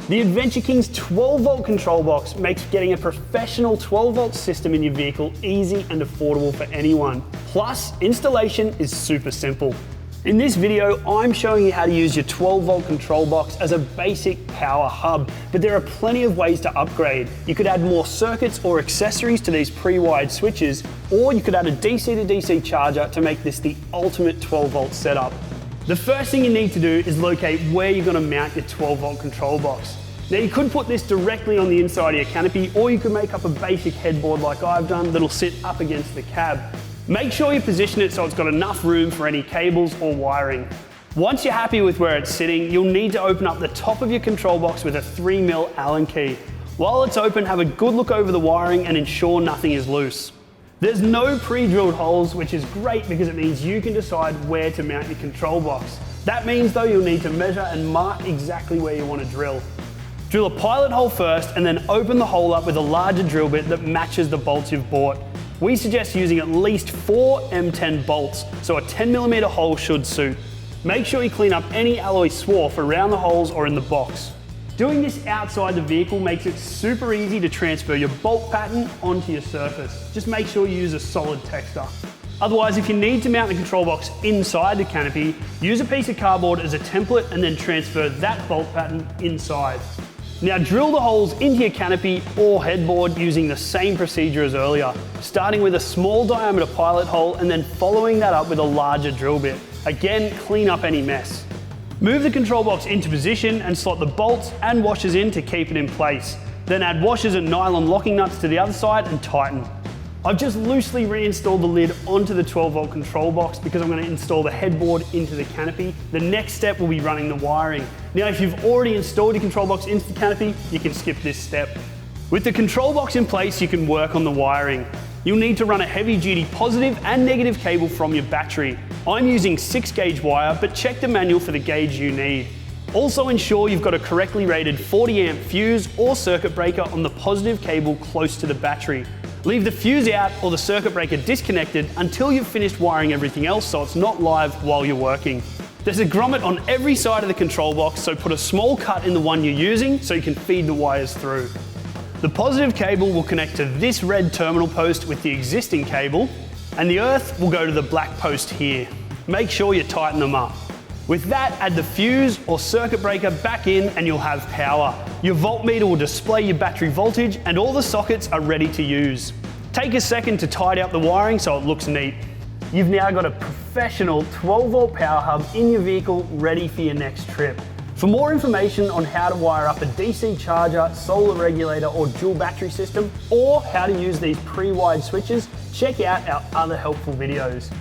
The Adventure King's 12 volt control box makes getting a professional 12 volt system in your vehicle easy and affordable for anyone. Plus, installation is super simple. In this video, I'm showing you how to use your 12 volt control box as a basic power hub, but there are plenty of ways to upgrade. You could add more circuits or accessories to these pre-wired switches, or you could add a DC to DC charger to make this the ultimate 12 volt setup. The first thing you need to do is locate where you're going to mount your 12 volt control box. Now you could put this directly on the inside of your canopy, or you could make up a basic headboard like I've done that'll sit up against the cab. Make sure you position it so it's got enough room for any cables or wiring. Once you're happy with where it's sitting, you'll need to open up the top of your control box with a 3mm Allen key. While it's open, have a good look over the wiring and ensure nothing is loose. There's no pre-drilled holes, which is great because it means you can decide where to mount your control box. That means though you'll need to measure and mark exactly where you want to drill. Drill a pilot hole first and then open the hole up with a larger drill bit that matches the bolts you've bought. We suggest using at least 4 M10 bolts, so a 10mm hole should suit. Make sure you clean up any alloy swarf around the holes or in the box. Doing this outside the vehicle makes it super easy to transfer your bolt pattern onto your surface. Just make sure you use a solid texture. Otherwise, if you need to mount the control box inside the canopy, use a piece of cardboard as a template and then transfer that bolt pattern inside. Now drill the holes into your canopy or headboard using the same procedure as earlier, starting with a small diameter pilot hole and then following that up with a larger drill bit. Again, clean up any mess. Move the control box into position and slot the bolts and washers in to keep it in place. Then add washers and nylon locking nuts to the other side and tighten. I've just loosely reinstalled the lid onto the 12 volt control box because I'm going to install the headboard into the canopy. The next step will be running the wiring. Now, if you've already installed your control box into the canopy, you can skip this step. With the control box in place, you can work on the wiring. You'll need to run a heavy duty positive and negative cable from your battery. I'm using 6 gauge wire, but check the manual for the gauge you need. Also ensure you've got a correctly rated 40 amp fuse or circuit breaker on the positive cable close to the battery. Leave the fuse out or the circuit breaker disconnected until you've finished wiring everything else so it's not live while you're working. There's a grommet on every side of the control box, so put a small cut in the one you're using so you can feed the wires through. The positive cable will connect to this red terminal post with the existing cable, and the earth will go to the black post here. Make sure you tighten them up. With that, add the fuse or circuit breaker back in and you'll have power. Your voltmeter will display your battery voltage and all the sockets are ready to use. Take a second to tidy up the wiring so it looks neat. You've now got a professional 12 volt power hub in your vehicle ready for your next trip. For more information on how to wire up a DC charger, solar regulator or dual battery system, or how to use these pre-wired switches, check out our other helpful videos.